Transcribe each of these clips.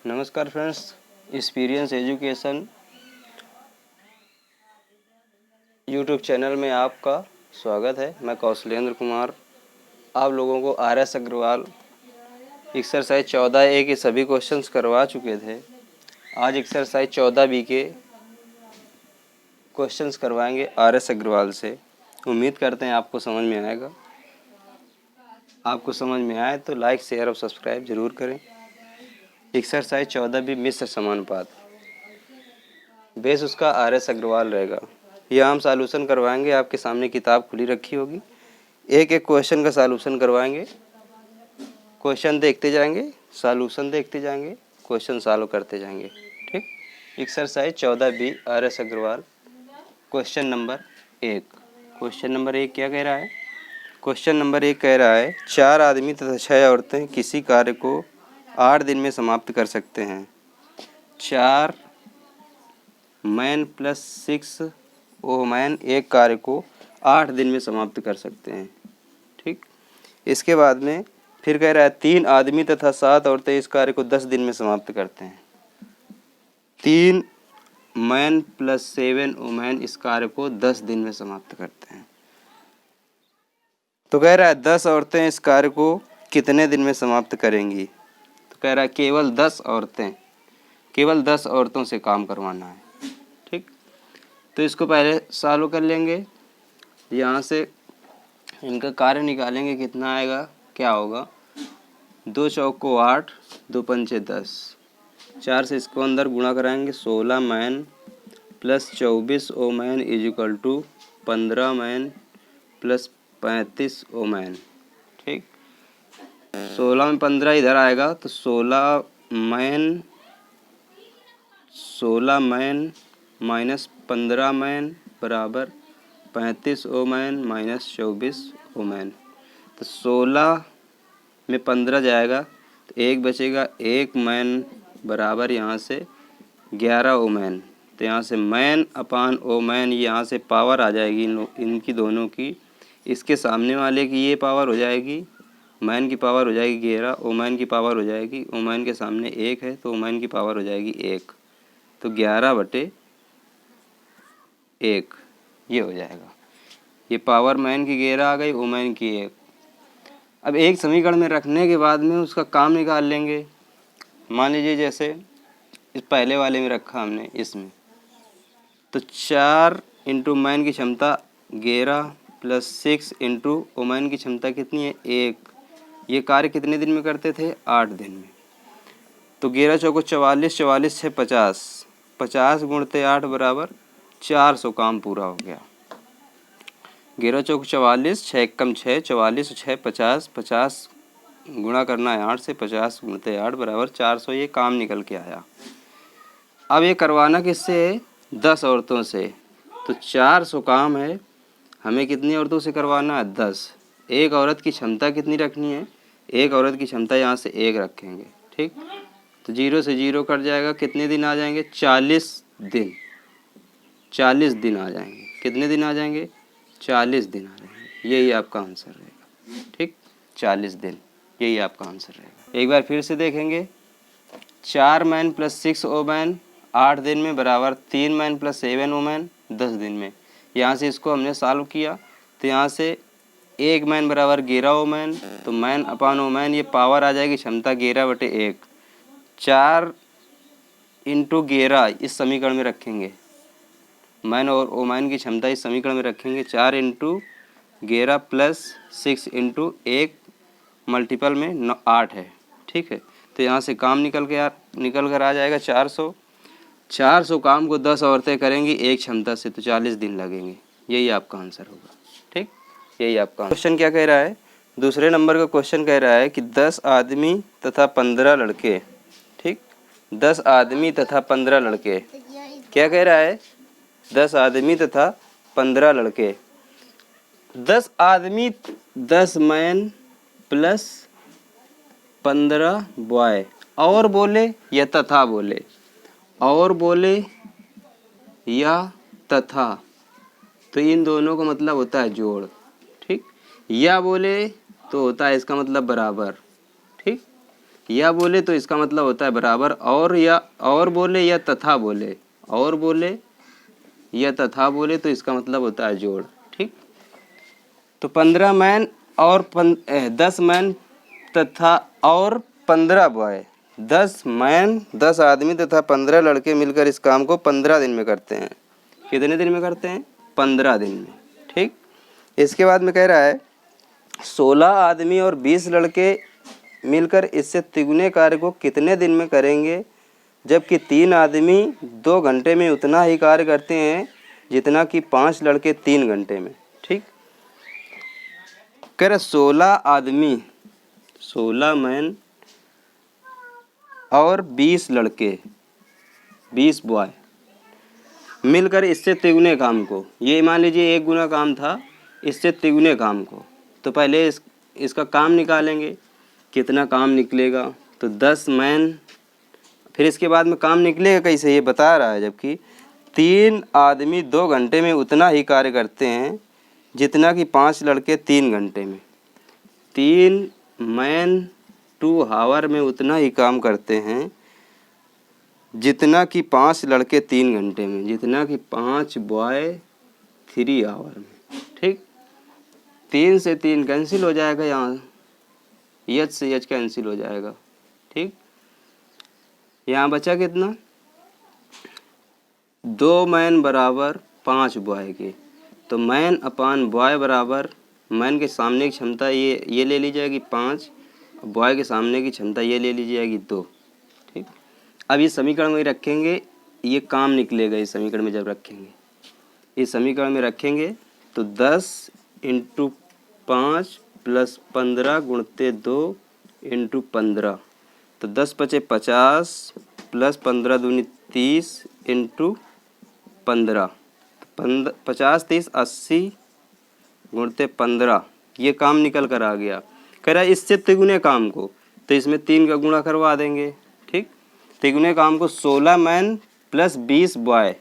नमस्कार friends, experience education YouTube channel में आपका स्वागत है। मैं कौशलेंद्र कुमार आप लोगों को RS अग्रवाल एक्सरसाइज 14A के सभी क्वेश्चंस करवा चुके थे। आज एक्सरसाइज 14B के क्वेश्चंस करवाएंगे RS अग्रवाल से। उम्मीद करते हैं आपको समझ में आएगा। आपको समझ में आए तो लाइक, शेयर और सब्सक्राइब जरूर करें। एक्सरसाइज 14B मिश्र समानुपात, बेस उसका RS अग्रवाल रहेगा। यह हम सॉल्यूशन करवाएंगे। आपके सामने किताब खुली रखी होगी, एक एक क्वेश्चन का सॉल्यूशन करवाएंगे। क्वेश्चन देखते जाएंगे, सॉल्यूशन देखते जाएंगे, क्वेश्चन सॉल्व करते जाएंगे। ठीक। Exercise 14B RS Agarwal question number 1। Question number 1 क्या कह रहा है? क्वेश्चन नंबर 1 कह रहा है 4 आदमी तथा 6 औरतें किसी कार्य को 8 दिन में समाप्त कर सकते हैं। 4 मैन प्लस 6 वोमैन एक कार्य को 8 दिन में समाप्त कर सकते हैं। ठीक। इसके बाद में फिर कह रहा है 3 आदमी तथा 7 औरतें इस कार्य को 10 दिन में समाप्त करते हैं। 3 मैन प्लस 7 वोमैन इस कार्य को 10 दिन में समाप्त करते हैं। तो कह रहा है 10 औरतें इस कार्य को कितने दिन में समाप्त करेंगी? तो कह रहा है केवल 10 औरतें, केवल 10 औरतों से काम करवाना है। ठीक। तो इसको पहले सॉल्व कर लेंगे। यहाँ से इनका कार्य निकालेंगे, कितना आएगा, क्या होगा? 2 चौक को 8, 2 पंचे 10, 4 से इसको अंदर गुणा कराएंगे। 16 man plus 24 women is equal to 15 man plus 35 women. ठीक। 16 में 15 इधर आएगा तो 16 मैन माइनस 15 मैन बराबर 35 वोमैन माइनस 24 वोमैन। तो 16 में 15 जाएगा तो 1 बचेगा। 1 मैन बराबर यहाँ से 11 वोमैन। तो यहाँ से मैन अपान वोमैन, यहाँ से पावर आ जाएगी इनकी दोनों की। इसके सामने वाले की ये पावर हो जाएगी, मैन की पावर हो जाएगी 11, वोमैन की पावर हो जाएगी, वोमैन के सामने 1 है तो वोमैन की पावर हो जाएगी 1। तो 11/1 ये हो जाएगा। ये पावर मैन की 11 आ गई, वोमैन की 1। अब एक समीकरण में रखने के बाद में उसका काम निकाल लेंगे। मान लीजिए जैसे इस पहले वाले में रखा हमने, इसमें तो 4 इंटू मैन की क्षमता 11 प्लस 6 इंटू वोमैन की क्षमता कितनी है, 1। ये कार्य कितने दिन में करते थे? 8 दिन में। तो 11 चौको 44, 44 6 50, 50 गुणते 8 बराबर 400 काम पूरा हो गया। 11 चौक 44, 6 एकम 6, 44 6 50, 50 गुणा करना है 8 से, 50 गुणते 8 बराबर 400। ये काम निकल के आया। अब ये करवाना किससे है? 10 औरतों से। तो 400 काम है, हमें कितनी औरतों से करवाना है? 10। एक औरत की क्षमता कितनी रखनी है? एक औरत की क्षमता यहाँ से 1 रखेंगे। ठीक। तो 0 से 0 कट जाएगा। कितने दिन आ जाएंगे? 40 दिन। 40 दिन आ जाएंगे। कितने दिन आ जाएंगे? 40 दिन आ जाएंगे। यही आपका आंसर रहेगा। ठीक। 40 दिन, यही आपका आंसर रहेगा। एक बार फिर से देखेंगे। 4 मैन प्लस 6 वोमैन 8 दिन में बराबर 3 मैन प्लस 7 वोमैन 10 दिन में। यहाँ से इसको हमने सॉल्व किया तो यहाँ से 1 मैन बराबर 11 वोमैन, तो मैन अपान वोमैन ये पावर आ जाएगी क्षमता 11/1। 4 इंटू 11 इस समीकरण में रखेंगे। मैन और वोमैन की क्षमता इस समीकरण में रखेंगे। 4 इंटू 11 प्लस 6 इंटू 1 मल्टीपल में 8 है। ठीक है। तो यहाँ से काम निकल कर आ जाएगा 400। 400 काम को 10 औरतें करेंगी एक क्षमता से, तो 40 दिन लगेंगे। यही आपका आंसर होगा। ठीक। यही आपका क्वेश्चन क्या कह रहा है? दूसरे नंबर का क्वेश्चन कह रहा है कि 10 आदमी तथा 15 लड़के। ठीक। 10 आदमी तथा 15 लड़के। क्या कह रहा है? 10 आदमी तथा 15 लड़के। 10 आदमी 10 मैन प्लस 15 बॉय। और बोले या तथा बोले? और बोले या तथा, तो इन दोनों का मतलब होता है जोड़। ठीक। या बोले तो होता है इसका मतलब बराबर। ठीक। या बोले तो इसका मतलब होता है बराबर, और या और बोले या तथा बोले, और बोले या तथा बोले तो इसका मतलब होता है जोड़। ठीक, तो 15 मैन और 10 मैन तथा और 15 बॉय, 10 मैन 10 आदमी तथा 15 लड़के मिलकर इस काम को 15 दिन में करते हैं। कितने दिन में करते हैं? 15 दिन में। ठीक, इसके बाद में कह रहा है 16 आदमी और 20 लड़के मिलकर इससे तिगुने कार्य को कितने दिन में करेंगे, जबकि 3 आदमी 2 घंटे में उतना ही कार्य करते हैं जितना कि 5 लड़के 3 घंटे में। ठीक, कह रहा 16 आदमी, 16 मैन और 20 लड़के, 20 बॉय मिलकर इससे तिगुने काम को, ये मान लीजिए 1 गुना काम था, इससे तिगुने काम को, तो पहले इसका काम निकालेंगे, कितना काम निकलेगा, तो 10 मैन, फिर इसके बाद में काम निकलेगा कैसे ये बता रहा है, जबकि 3 आदमी 2 घंटे में उतना ही कार्य करते हैं जितना कि 5 लड़के 3 घंटे में। 3 मैन 2 हावर में उतना ही काम करते हैं जितना कि 5 लड़के 3 घंटे में, जितना कि 5 बॉय 3 आवर में। ठीक, 3 से 3 कैंसिल हो जाएगा, यहाँ एच से एच कैंसिल हो जाएगा। ठीक, यहाँ बचा कितना? 2 मैन बराबर 5 बॉय के, तो मैन अपान बॉय बराबर, मैन के सामने की क्षमता ये ले ली जाएगी 5, बॉय के सामने की क्षमता ये ले ली जाएगी 2। ठीक, अब ये समीकरण में रखेंगे, ये काम निकलेगा इस समीकरण में जब रखेंगे, इस समीकरण में रखेंगे तो 10 × 5 + 15 × 2 × 15, तो 10 × 5 = 50 + 15 दूनी 30 × 15, 50 30 80 × 15, ये काम निकल कर आ गया। कह रहा है इससे तिगुने काम को, तो इसमें 3 का गुणा करवा देंगे। ठीक, तिगुने काम को 16 मैन + 20 बॉय,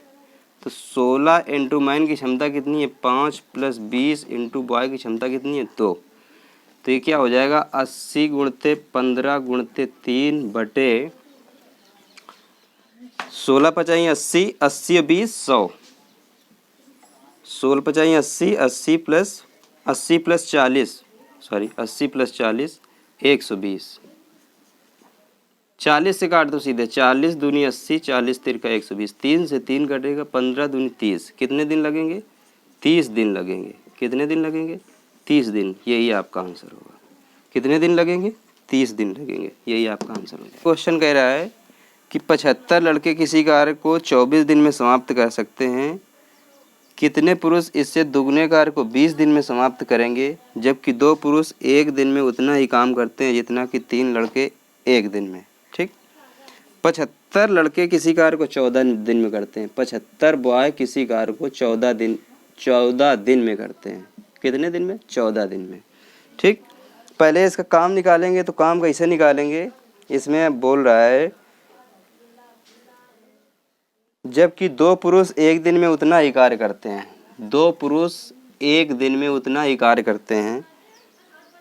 तो 16 × मैन की क्षमता कितनी है? 5 + 20 × बॉय की क्षमता कितनी है? 2। तो ये क्या हो जाएगा? 80 × 15 × 3 बटे 16 पचाई 80, 80 + 20 100, 16 पचाई 80, 80 + 40, सॉरी 80 + 40 120, 40 से काट दो सीधे, 40 दूनी 80, 40 तिरका 120, 3 से 3 कटेगा, 15 दूनी 30, कितने दिन लगेंगे? 30 दिन लगेंगे। कितने दिन लगेंगे? 30 दिन। यही आपका आंसर होगा। कितने दिन लगेंगे? 30 दिन लगेंगे। यही आपका आंसर होगा। क्वेश्चन कह रहा है कि 75 लड़के किसी कार्य को 24 दिन में समाप्त कर सकते हैं, कितने पुरुष इससे दुगने कार्य को 20 दिन में समाप्त करेंगे, जबकि 2 पुरुष 1 दिन में उतना ही काम करते हैं जितना कि 3 लड़के 1 दिन में। ठीक, 75 लड़के किसी कार्य को 14 दिन में करते हैं, 75 बॉय किसी कार्य को 14 दिन में करते हैं। कितने दिन में? 14 दिन में। ठीक, पहले इसका काम निकालेंगे, तो काम कैसे निकालेंगे? इसमें बोल रहा है जबकि 2 पुरुष 1 दिन में उतना ही कार्य करते हैं। 2 पुरुष 1 दिन में उतना ही कार्य करते हैं,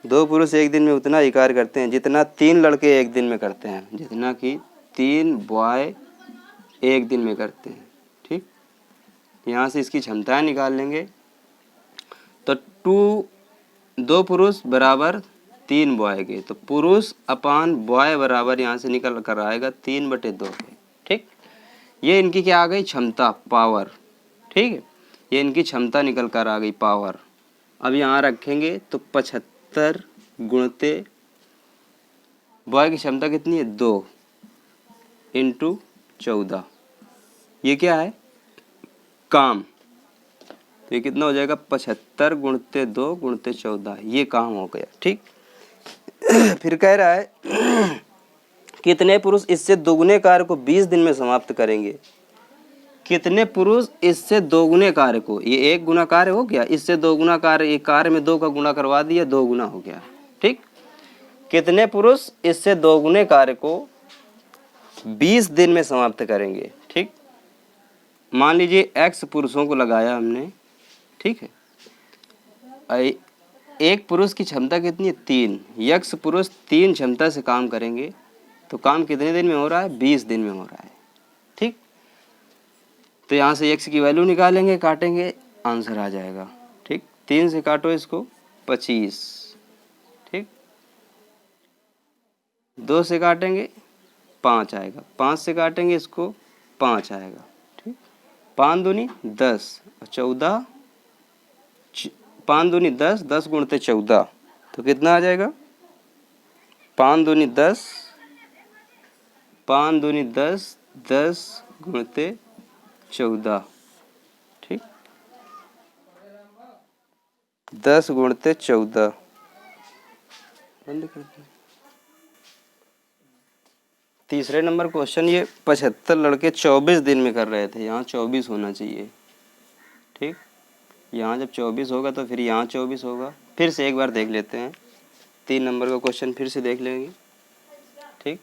2 पुरुष 1 दिन में उतना ही कार्य करते हैं जितना 3 लड़के 1 दिन में करते हैं, जितना कि 3 बॉय 1 दिन में करते हैं। ठीक, यहाँ से इसकी क्षमताएं निकाल लेंगे, तो 2 पुरुष बराबर 3 बॉय के, तो पुरुष अपान बॉय बराबर यहाँ से निकल कर आएगा 3/2 के। ठीक, ये इनकी क्या आ गई? क्षमता, पावर। ठीक है, ये इनकी क्षमता निकल कर आ गई, पावर। अब यहाँ रखेंगे तो 75 गुणते बॉय की क्षमता कितनी है? 2 × 14, ये क्या है? काम। तो ये कितना हो जाएगा? 75 गुणते 2 गुणते 14, ये काम हो गया। ठीक, फिर कह रहा है कितने पुरुष इससे दोगुने कार्य को 20 दिन में समाप्त करेंगे। कितने पुरुष इससे दोगुने कार्य को, ये 1 गुना कार्य हो गया, इससे 2 गुना कार्य, एक कार्य में 2 का गुणा करवा दिया, 2 गुना हो गया। ठीक, कितने पुरुष इससे 2 गुने कार्य को 20 दिन में समाप्त करेंगे। ठीक, मान लीजिए x पुरुषों को लगाया हमने। ठीक है, एक पुरुष की क्षमता कितनी है? 3, x पुरुष 3 क्षमता से काम करेंगे, तो काम कितने दिन में हो रहा है? 20 दिन में हो रहा है। ठीक, तो यहाँ से x की वैल्यू निकालेंगे, काटेंगे, आंसर आ जाएगा। ठीक, 3 से काटो इसको, 25। ठीक, 2 से काटेंगे 5 आएगा, 5 से काटेंगे इसको 5 आएगा। ठीक, 5 दूनी 10 और 14, 5 दूनी 10, 10 गुणते 14, तो कितना आ जाएगा? 5 दूनी 10, 5 दूनी 10, 10 गुणते 14। ठीक, 10 गुणते 14, बंद कर दो। तीसरे नंबर क्वेश्चन, ये 75 लड़के 24 दिन में कर रहे थे, यहाँ 24 होना चाहिए। ठीक, यहाँ जब 24 होगा तो फिर यहाँ 24 होगा। फिर से एक बार देख लेते हैं, 3 नंबर का क्वेश्चन फिर से देख लेंगे। ठीक,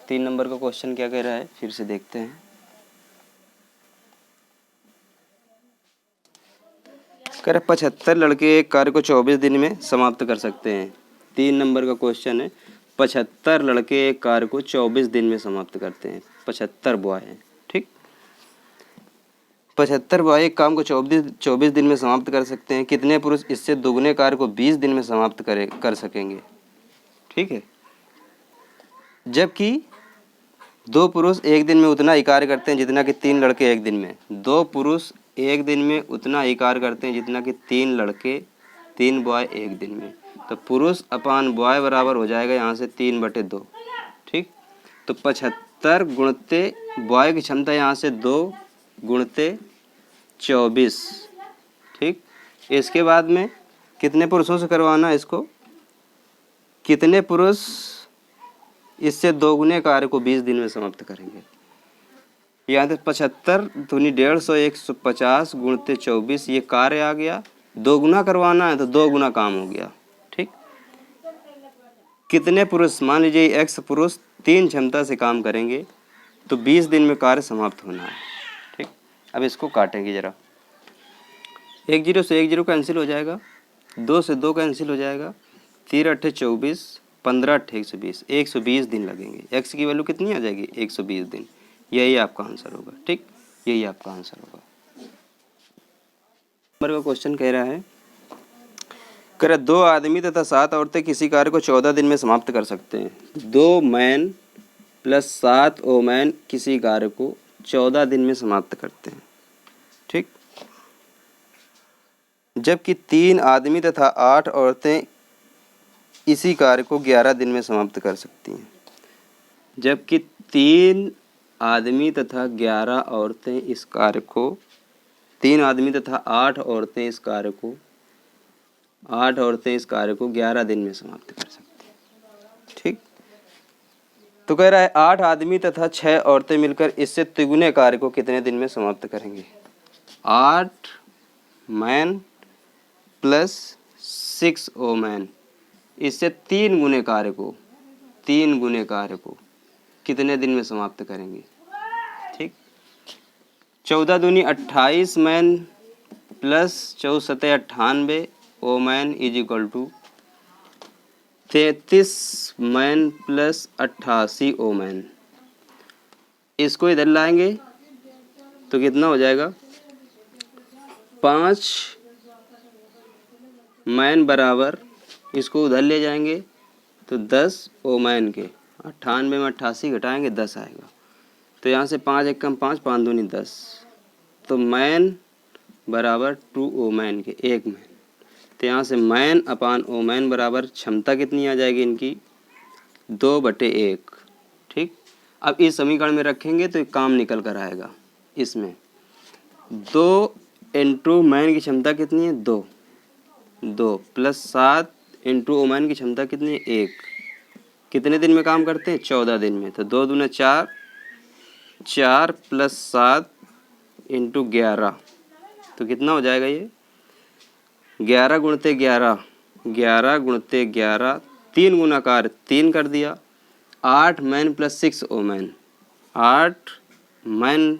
3 नंबर का क्वेश्चन क्या कह रहा है, फिर से देखते हैं। कह रहे 75 लड़के एक कार्य को 24 दिन में समाप्त कर सकते हैं। 3 नंबर का क्वेश्चन है, 75 लड़के एक कार्य को 24 दिन में समाप्त करते हैं। 75 बॉय हैं। ठीक, 75 बॉय एक काम को 24 दिन में समाप्त कर सकते हैं। कितने पुरुष इससे दुगने कार्य को 20 दिन में समाप्त कर सकेंगे? ठीक है, जबकि 2 पुरुष एक दिन में उतना ही कार्य करते हैं जितना कि 3 लड़के एक दिन में। 2 पुरुष एक दिन में उतना ही कार्य करते हैं जितना कि 3 लड़के, 3 बॉय एक दिन में। तो पुरुष अपान बॉय बराबर हो जाएगा यहाँ से 3/2। ठीक, तो 75 गुणते बॉय की क्षमता यहाँ से 2 गुणते 24। ठीक, इसके बाद में कितने पुरुषों से करवाना है इसको? कितने पुरुष इससे 2 गुने कार्य को 20 दिन में समाप्त करेंगे? यहाँ से 75 दूनी 150, 150 गुणते 24, ये कार्य आ गया। 2 गुना करवाना है तो 2 गुना काम हो गया। ठीक, कितने पुरुष, मान लीजिए x पुरुष 3 क्षमता से काम करेंगे तो 20 दिन में कार्य समाप्त होना है। ठीक, अब इसको काटेंगे जरा। 1 0 से 1 0 कैंसिल हो जाएगा, 2 से 2 कैंसिल हो जाएगा, 3 8 24, 15 8 120, 120 दिन लगेंगे। x की वैल्यू कितनी आ जाएगी? 120 दिन। यही आपका आंसर होगा। ठीक, यही आपका आंसर होगा। नंबर का क्वेश्चन कह रहा है, कर 2 आदमी तथा 7 औरतें किसी कार्य को 14 दिन में समाप्त कर सकते हैं। 2 मैन प्लस 7 वोमेन किसी कार्य को 14 दिन में समाप्त करते हैं। ठीक, जबकि 3 आदमी तथा 8 औरतें इसी कार्य को 11 दिन में समाप्त कर सकती हैं। जबकि 3 आदमी तथा 11 औरतें इस कार्य को, 3 आदमी तथा 8 औरतें इस कार्य को, 8 औरतें इस कार्य को 11 दिन में समाप्त कर सकती हैं। ठीक, तो कह रहा है 8 आदमी तथा 6 औरतें मिलकर इससे तिगुने कार्य को कितने दिन में समाप्त करेंगे? 8 मैन प्लस 6 वोमेन इससे 3 गुने कार्य को, 3 गुने कार्य को कितने दिन में समाप्त करेंगे? ठीक, 14 दूनी 28 मैन प्लस 4 सते 98 women is equal to 33 man plus 88 women. इसको इधर लाएंगे तो कितना हो जाएगा? 5 मैन बराबर, इसको उधर ले जाएंगे तो 10 वोमेन के, 98 में 88 घटाएंगे 10 आएगा। तो यहाँ से 5 1 कम 5, 5 दूनी 10, तो मैन बराबर 2 वोमेन के, 1 मैन। तो यहाँ से मैन अपान वोमेन बराबर क्षमता कितनी आ जाएगी इनकी? 2/1। ठीक, अब इस समीकरण में रखेंगे तो एक काम निकल कर आएगा। इसमें 2 इंटू मैन की क्षमता कितनी है? 2 प्लस 7 इंटू वोमेन की क्षमता कितनी है? 1। कितने दिन में काम करते हैं? 14 दिन में। तो 2 दूना 4, 4 प्लस 7 इंटू 11, तो कितना हो जाएगा ये? 11 गुणते 11, 11 गुणते 11, 3 गुना कार्य 3 कर दिया। 8 man plus 6 women, 8 man,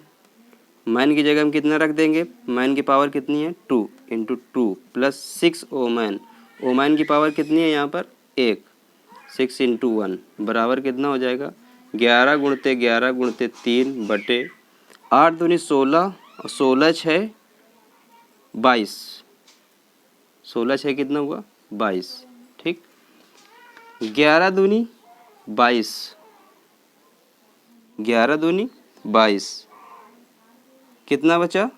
man की जगह हम कितना रख देंगे? मैन की पावर कितनी है? 2 इंटू 2 प्लस 6 वोमेन, वोमेन की पावर कितनी है यहाँ पर? 1, 6 इंटू 1 बराबर कितना हो जाएगा? 11 गुणते 11 गुणते 3 बटे 8 दूनी 16 और 16 छः 22, 16 छः कितना हुआ 22। ठीक, 11 दूनी 22, 11 दूनी 22, कितना बचा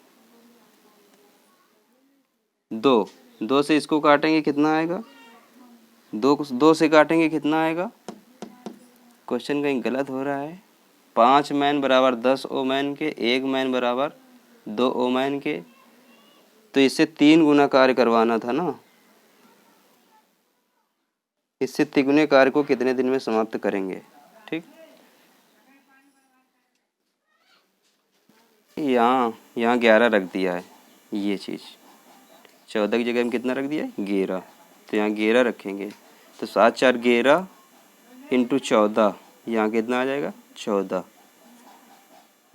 2, 2 से इसको काटेंगे कितना आएगा, 2 से काटेंगे कितना आएगा। क्वेश्चन कहीं गलत हो रहा है। 5 मैन बराबर 10 ओमैन के, 1 मैन बराबर 2 ओमैन के, तो इससे 3 गुना कार्य करवाना था ना। इससे तिगुने कार्य को कितने दिन में समाप्त करेंगे। ठीक, यहाँ 11 रख दिया है ये चीज़, 14 की जगह में कितना रख दिया है 11, तो यहाँ 11 रखेंगे तो 7 4 11 इंटू 14, यहाँ कितना आ जाएगा 14।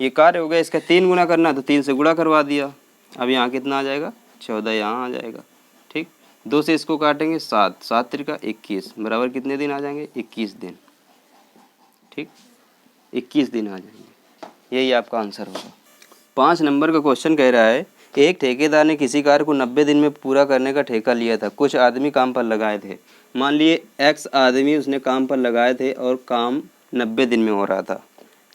ये कार्य हो गया, इसका 3 गुना करना तो 3 से गुणा करवा दिया। अब यहाँ कितना आ जाएगा 14, यहाँ आ जाएगा। ठीक, 2 से इसको काटेंगे 7, 7 त्रिका 21 बराबर कितने दिन आ जाएंगे 21 दिन। ठीक, 21 दिन आ जाएंगे, यही आपका आंसर होगा। 5 नंबर का क्वेश्चन कह रहा है एक ठेकेदार ने किसी कार्य को 90 दिन में पूरा करने का ठेका लिया था। कुछ आदमी काम पर लगाए थे। मान लिए एक्स आदमी उसने काम पर लगाए थे और काम 90 दिन में हो रहा था।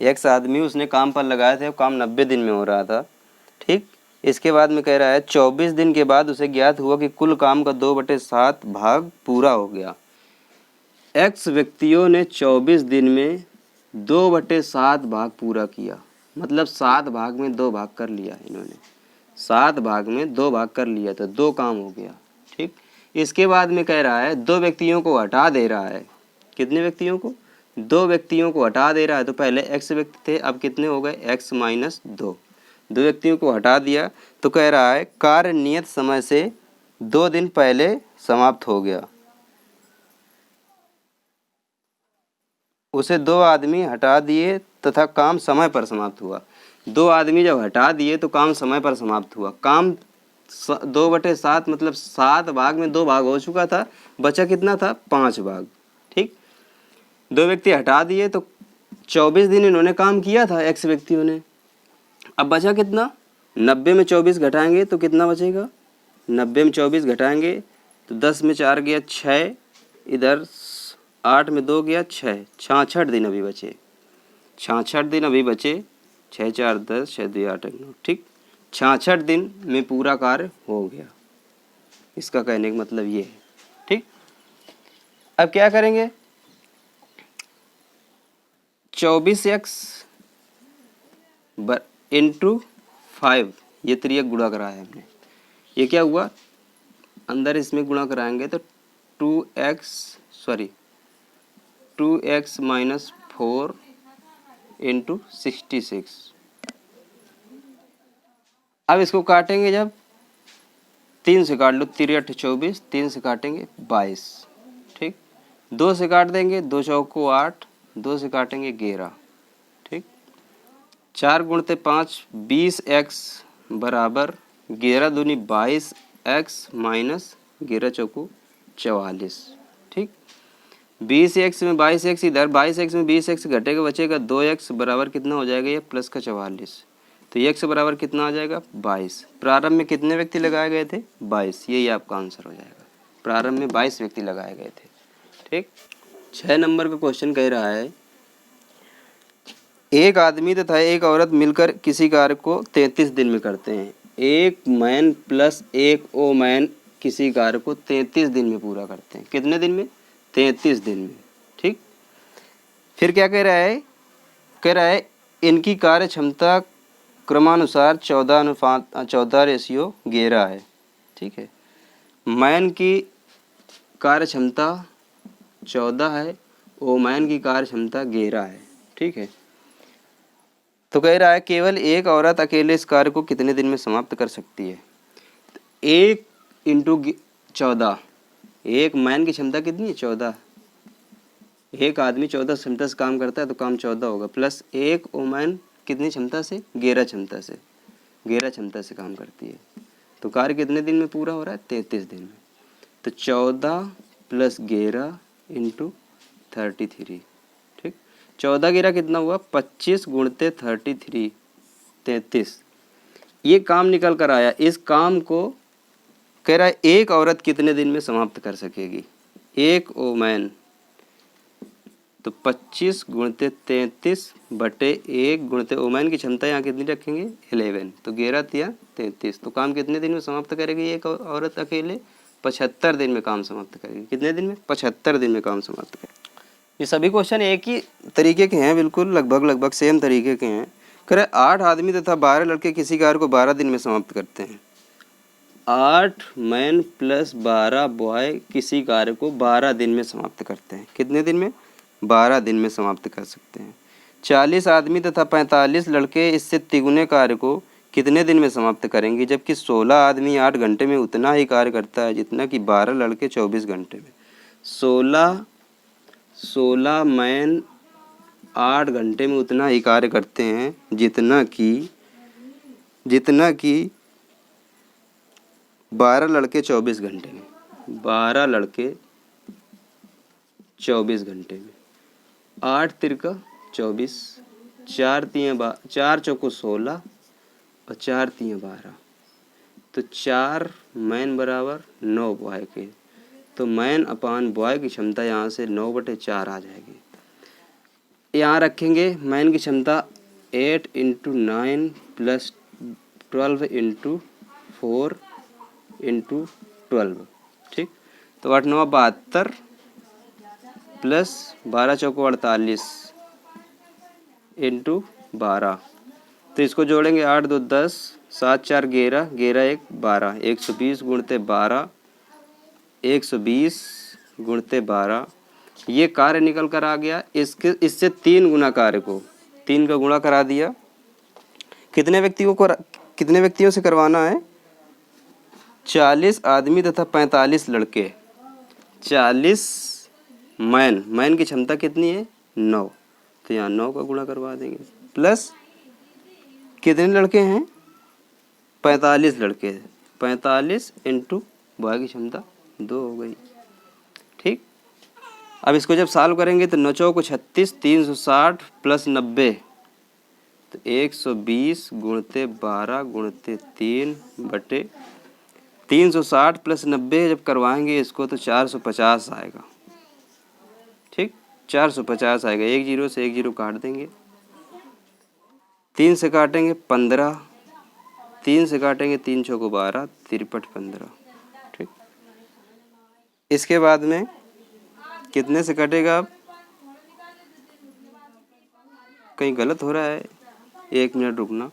एक्स आदमी उसने काम पर लगाए थे और काम 90 दिन में हो रहा था। ठीक, इसके बाद में कह रहा है 24 दिन के बाद उसे ज्ञात हुआ कि कुल काम का 2/7 भाग पूरा हो गया। एक्स व्यक्तियों ने 24 दिन में 2/7 भाग पूरा किया, मतलब 7 भाग में 2 भाग कर लिया इन्होंने, 7 भाग में 2 भाग कर लिया तो 2 काम हो गया। ठीक, इसके बाद में कह रहा है 2 व्यक्तियों को हटा दे रहा है। कितने व्यक्तियों को 2 व्यक्तियों को हटा दे रहा है। तो पहले एक्स व्यक्ति थे, अब कितने हो गए x माइनस 2, 2 व्यक्तियों को हटा दिया। तो कह रहा है कार्य नियत समय से 2 दिन पहले समाप्त हो गया। उसे 2 आदमी हटा दिए तथा काम समय पर समाप्त हुआ। 2 आदमी जब हटा दिए तो काम समय पर समाप्त हुआ। काम 2/7 मतलब 7 भाग में 2 भाग हो चुका था, बचा कितना था 5 भाग। ठीक, 2 व्यक्ति हटा दिए तो 24 दिन इन्होंने काम किया था एक्स व्यक्तियों ने। अब बचा कितना, 90 में 24 घटाएंगे तो कितना बचेगा, 90 में 24 घटाएंगे तो 10 में 4 गया 6, इधर 8 में 2 गया 6, 66 दिन अभी बचे, 66 दिन अभी बचे, 6 4 10, 6 2 8 9। ठीक, 66 दिन में पूरा कार्य हो गया। इसका कहने का मतलब ये है। ठीक, अब क्या करेंगे, 24x इंटू 5, ये त्रियक गुणा करा है हमने। ये क्या हुआ, अंदर इसमें गुणा कराएंगे तो 2x माइनस 4 इंटू 66। अब इसको काटेंगे जब 3 से काट लो, 3 8 24, 3 से काटेंगे 22। ठीक, 2 से काट देंगे, 2 चौको 8, 2 से काटेंगे 11। ठीक, 4 गुणते 5 20x बराबर 11 दूनी 22x माइनस 11 चौको 44। ठीक, 20x में 22x इधर, 22x में 20x घटेगा, बचेगा 2x बराबर कितना हो जाएगा ये प्लस का 44। तो x बराबर कितना आ जाएगा 22। प्रारंभ में कितने व्यक्ति लगाए गए थे 22, यही आपका आंसर हो जाएगा। प्रारंभ में 22 व्यक्ति लगाए गए थे। ठीक, 6 नंबर का क्वेश्चन कह रहा है एक आदमी तथा एक औरत मिलकर किसी कार्य को 33 दिन में करते हैं। एक मैन प्लस एक ओ मैन किसी कार्य को 33 दिन में पूरा करते हैं। कितने दिन में 33 दिन में। ठीक, फिर क्या कह रहा है इनकी कार्य क्षमता क्रमानुसार 14:11 है। ठीक है, मैन की कार्य क्षमता 14 है, ओमैन की कार्य क्षमता 11 है। ठीक है, तो कह रहा है केवल एक औरत अकेले इस कार्य को कितने दिन में समाप्त कर सकती है। 1 इंटू 14, एक मैन की क्षमता कितनी है 14, एक आदमी 14 क्षमता से काम करता है तो काम 14 होगा, प्लस एक ओमैन कितनी क्षमता से 11 क्षमता से, 11 क्षमता से काम करती है। तो कार्य कितने दिन में पूरा हो रहा है 33 दिन में। तो 14 प्लस 11 इंटू 33। ठीक, 14 गेरा कितना हुआ? 25 गुणते 33, 33। ये काम निकल कर आया। इस काम को कह रहा है एक औरत कितने दिन में समाप्त कर सकेगी? एक ओमैन, तो 25 गुणते 33 बटे 1 गुणते ओमैन की क्षमता यहाँ कितनी रखेंगे? 11, तो 11 या 33। तो काम कितने दिन में समाप्त करेगी एक औरत अकेले? 75 दिन में काम समाप्त करेगी। कितने दिन में? 75 दिन में काम समाप्त करेगी। ये सभी क्वेश्चन एक ही तरीके के हैं, बिल्कुल लगभग सेम तरीके के हैं। कह रहे 8 आदमी तथा 12 लड़के किसी कार्य को 12 दिन में समाप्त करते हैं। 8 मैन प्लस 12 बॉय किसी कार्य को 12 दिन में समाप्त करते हैं। कितने दिन में? 12 दिन में समाप्त कर सकते हैं। 40 आदमी तथा 45 लड़के इससे तिगुने कार्य को कितने दिन में समाप्त करेंगे? जबकि 16 आदमी 8 घंटे में उतना ही कार्य करता है जितना कि 12 लड़के 24 घंटे में। 16 मैन 8 घंटे में उतना ही कार्य करते हैं जितना कि 12 लड़के 24 घंटे में। 12 लड़के 24 घंटे में। 8 तिरका 24, 4 चौको 16 और 4 तियाँ 12, तो 4 मैन बराबर 9 बॉय के। तो मैन अपान बॉय की क्षमता यहाँ से 9/4 आ जाएगी। यहाँ रखेंगे मैन की क्षमता 8 × 9 + 12 × 4 × 12, ठीक। तो 8 9 72 प्लस 12 चौको 48 × 12, तो इसको जोड़ेंगे 8 2 10, 7 4 11, 11 1 12, 120 गुणते 12, 120 गुणते 12। ये कार्य निकल कर आ गया। इससे 3 गुना कार्य को 3 का गुणा करा दिया। कितने व्यक्तियों से करवाना है? 40 आदमी तथा 45 लड़के। 40 मैन की क्षमता कितनी है? 9, तो यहाँ 9 का गुणा करवा देंगे। प्लस कितने लड़के हैं? 45 लड़के। 45 × बॉय की क्षमता 2 हो गई, ठीक। अब इसको जब सॉल्व करेंगे तो 9 चौको 36, 360 + 90, तो 120 गुणते 12 गुणते 3 बटे 360 + 90 जब करवाएंगे इसको तो 450 आएगा, ठीक। 450 आएगा। 1 0 से 1 0 काट देंगे, 3 से काटेंगे 15, 3 से काटेंगे 3 चौको 12, 3 15, ठीक। इसके बाद में कितने से कटेगा? अब कहीं गलत हो रहा है, 1 मिनट रुकना।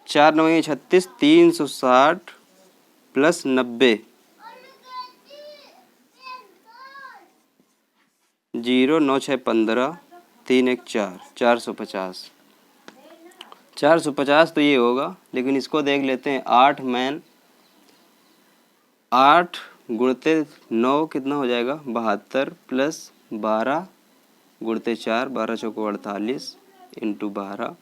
4 9 36, 360 + 90, 0 9 6 15, 3 1 4, 450। 450 तो ये होगा, लेकिन इसको देख लेते हैं। 8 मैन 8 गुणते 9 कितना हो जाएगा? 72 प्लस 12 गुणते 4, 12 चौको 48 × 12,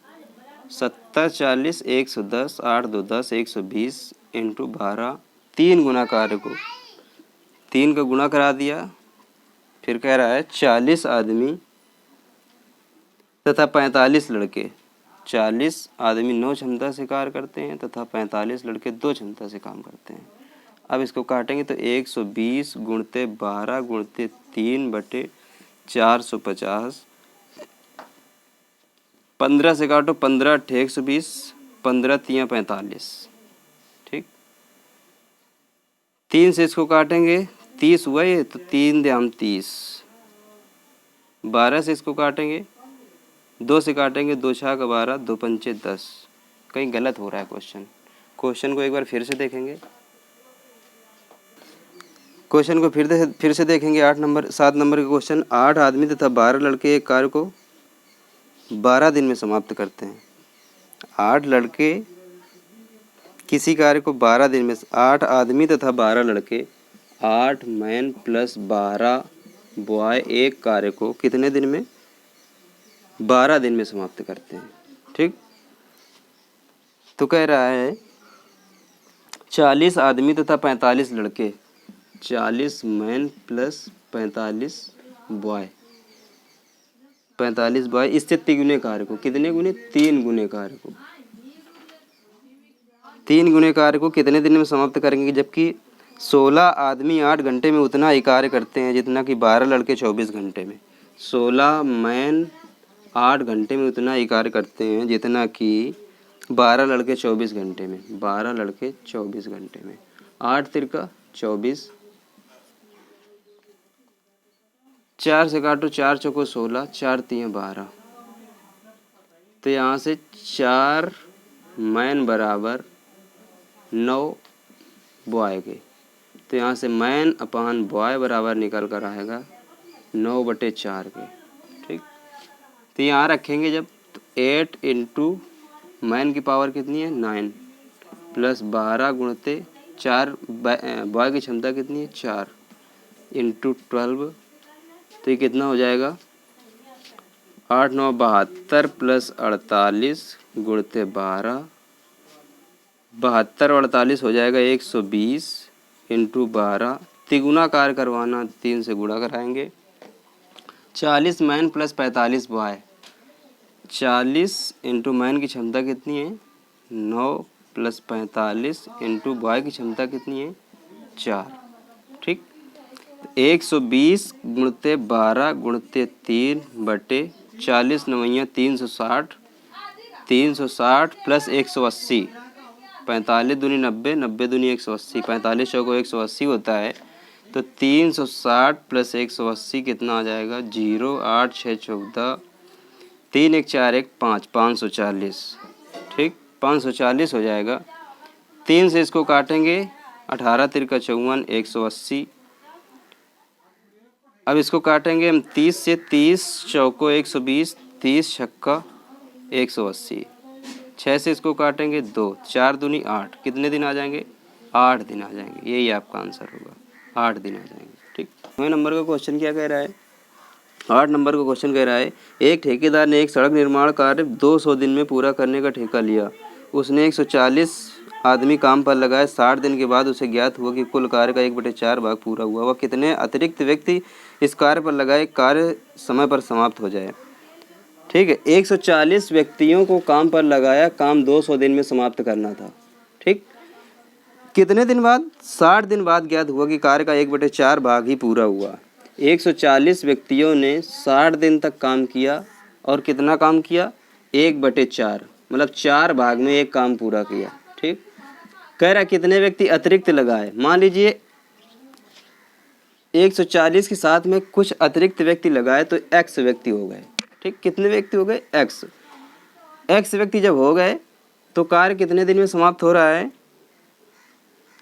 70 40 110, 8 2 10, 120 × 12। 3 गुना कार्य को 3 का गुणा करा दिया। फिर कह रहा है 40 आदमी तथा 45 लड़के। 40 आदमी 9 क्षमता से कार्य करते हैं तथा 45 लड़के 2 क्षमता से काम करते हैं। अब इसको काटेंगे तो 120 गुणते 12 गुणते 3 बटे 450। 15 से काटो, 15 × 120, 15 तियाँ 45, ठीक। 3 से इसको काटेंगे, 30 हुआ ये, तो 3 द्याम 30। 12 से इसको काटेंगे, 2 से काटेंगे, 2 छः 12, 2 पंचे 10। कहीं गलत हो रहा है क्वेश्चन को एक बार फिर से देखेंगे। क्वेश्चन को फिर से देखेंगे। 7 नंबर का क्वेश्चन। 8 आदमी तथा 12 लड़के एक कार्य को 12 दिन में समाप्त करते हैं। 8 लड़के किसी कार्य को 12 दिन में, 8 आदमी तथा 12 लड़के, 8 मैन प्लस 12 बॉय एक कार्य को कितने दिन में? 12 दिन में समाप्त करते हैं, ठीक। तो कह रहा है 40 आदमी तथा 45 लड़के, 40 मैन प्लस 45 बॉय, 45 बॉय, इससे तिगुने कार्य को, कितने गुने, 3 गुने कार्य को, 3 गुने कार्य को कितने दिन में समाप्त करेंगे, जबकि 16 आदमी 8 घंटे में उतना ही कार्य करते हैं जितना कि 12 लड़के 24 घंटे में। 16 मैन 8 घंटे में उतना ही कार्य करते हैं जितना कि 12 लड़के 24 घंटे में, 12 लड़के 24 घंटे में। 8 तिरका 24, 4 से काटो, 4 चौको 16, 4 तिये 12, तो यहाँ से 4 मैन बराबर 9 बॉय के, तो यहाँ से मैन अपान बॉय बराबर निकल कर आएगा 9/4 के। ठीक, तो यहाँ रखेंगे जब, तो 8 इंटू मैन की पावर कितनी है 9 प्लस 12 गुणते 4, बॉय की क्षमता कितनी है 4 इंटू 12, तो ये कितना हो जाएगा 8 9 72 प्लस 48 गुणते 12, 72 और 48 हो जाएगा 120 इंटू 12, तिगुना कार्य करवाना 3 से गुणा कराएंगे। 40 man plus 45 boy, 40 into man की क्षमता कितनी है 9 प्लस 45 इंटू बॉय की क्षमता कितनी है 4। ठीक, 120 गुणते 12 गुणते 3 बटे 40 9 360, 360 प्लस 180, 45 दूनी 90, 90 दूनी 180, 45 चौको 180 होता है, तो 360 प्लस 180 कितना आ जाएगा 0, 8 6 14, 3 1 4 1 5, 540। ठीक, 540 हो जाएगा। 3 से इसको काटेंगे, 18 तिरका 54, 180। अब इसको काटेंगे हम 30 से, 30 चौको 120, 30 छक्का 180। 6 से इसको काटेंगे 2, 4 दूनी 8, कितने दिन आ जाएंगे 8 दिन आ जाएंगे, यही आपका आंसर होगा, 8 दिन आ जाएंगे। ठीक, 9 नंबर का क्वेश्चन क्या कह रहा है, 8 नंबर का क्वेश्चन कह रहा है, एक ठेकेदार ने एक सड़क निर्माण कार्य 200 दिन में पूरा करने का ठेका लिया। उसने 140 आदमी काम पर लगाए। 60 दिन के बाद उसे ज्ञात हुआ कि कुल कार्य का 1/4 भाग पूरा हुआ। वह कितने अतिरिक्त व्यक्ति इस कार्य पर लगाए, कार्य समय पर समाप्त हो जाए। ठीक है, 140 व्यक्तियों को काम पर लगाया, काम 200 दिन में समाप्त करना था। ठीक, कितने दिन बाद, 60 दिन बाद ज्ञात हुआ कि कार्य का 1/4 भाग ही पूरा हुआ। 140 व्यक्तियों ने 60 दिन तक काम किया और कितना काम किया 1/4, मतलब 4 भाग में एक काम पूरा किया। ठीक, कह रहा कितने व्यक्ति अतिरिक्त लगाए। मान लीजिए 140 के साथ में कुछ अतिरिक्त व्यक्ति लगाए तो x व्यक्ति हो गए। ठीक, कितने व्यक्ति हो गए x व्यक्ति जब हो गए तो कार्य कितने दिन में समाप्त हो रहा है,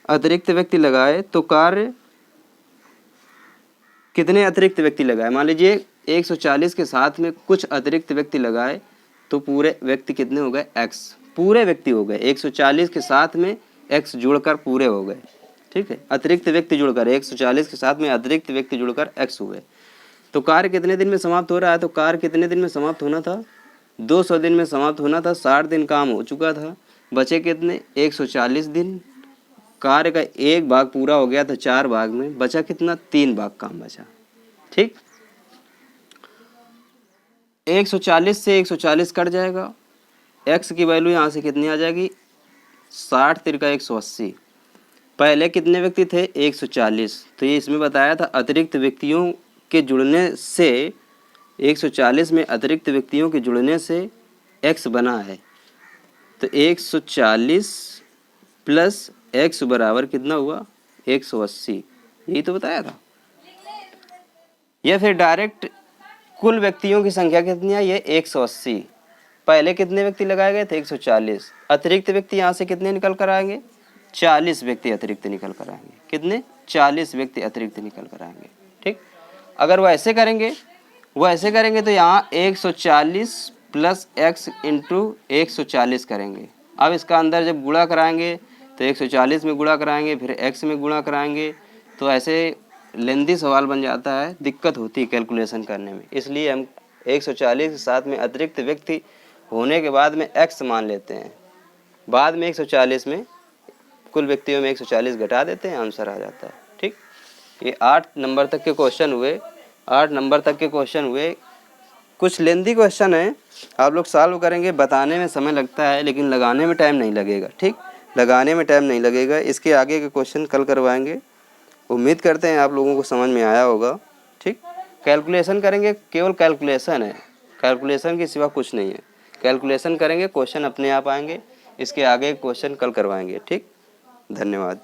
अतिरिक्त व्यक्ति लगाए तो कार्य कितने अतिरिक्त व्यक्ति लगाए। मान लीजिए 140 के साथ में कुछ अतिरिक्त व्यक्ति लगाए तो पूरे व्यक्ति कितने हो गए x, पूरे व्यक्ति हो गए। 140 के साथ में x जुड़कर पूरे हो गए। ठीक है, अतिरिक्त व्यक्ति जुड़कर 140 के साथ में अतिरिक्त व्यक्ति जुड़कर x हुए। तो कार्य कितने दिन में समाप्त हो रहा है, तो कार्य कितने दिन में समाप्त होना था 200 दिन में समाप्त होना था। 60 दिन काम हो चुका था, बचे कितने 140 दिन। कार्य का एक भाग पूरा हो गया था 4 भाग में, बचा कितना 3 भाग काम बचा। ठीक, 140 से 140 कट जाएगा, x की वैल्यू यहाँ से कितनी आ जाएगी 60 तिरका 180। पहले कितने व्यक्ति थे 140, तो ये इसमें बताया था अतिरिक्त व्यक्तियों के जुड़ने से 140 में अतिरिक्त व्यक्तियों के जुड़ने से x बना है। तो 140 प्लस x बराबर कितना हुआ 180, यही तो बताया था। या फिर डायरेक्ट कुल व्यक्तियों की संख्या कितनी है, ये 180। पहले कितने व्यक्ति लगाए गए थे 140, अतिरिक्त व्यक्ति यहाँ से कितने निकल कर आएंगे 40 व्यक्ति अतिरिक्त निकल कर आएंगे। कितने 40 व्यक्ति अतिरिक्त निकल कर आएंगे। ठीक, अगर वो ऐसे करेंगे तो यहाँ 140 प्लस x इंटू 140 करेंगे। अब इसका अंदर जब गुणा कराएंगे तो 140 में गुणा कराएंगे, फिर x में गुणा कराएंगे, तो ऐसे लेंदी सवाल बन जाता है, दिक्कत होती है कैलकुलेशन करने में। इसलिए हम 140 के साथ में अतिरिक्त व्यक्ति होने के बाद में x मान लेते हैं, बाद में 140 में कुल व्यक्तियों में 140 घटा देते हैं, आंसर आ जाता है। ठीक, ये 8 नंबर तक के क्वेश्चन हुए। 8 नंबर तक के क्वेश्चन हुए कुछ लेंथी क्वेश्चन है, आप लोग सॉल्व करेंगे, बताने में समय लगता है लेकिन लगाने में टाइम नहीं लगेगा। ठीक, लगाने में टाइम नहीं लगेगा। इसके आगे के क्वेश्चन कल करवाएंगे। उम्मीद करते हैं आप लोगों को समझ में आया होगा। ठीक, कैलकुलेशन करेंगे, केवल कैलकुलेशन है, कैलकुलेशन के सिवा कुछ नहीं है। कैलकुलेशन करेंगे, क्वेश्चन अपने आप आएंगे। इसके आगे क्वेश्चन कल करवाएंगे। ठीक, धन्यवाद।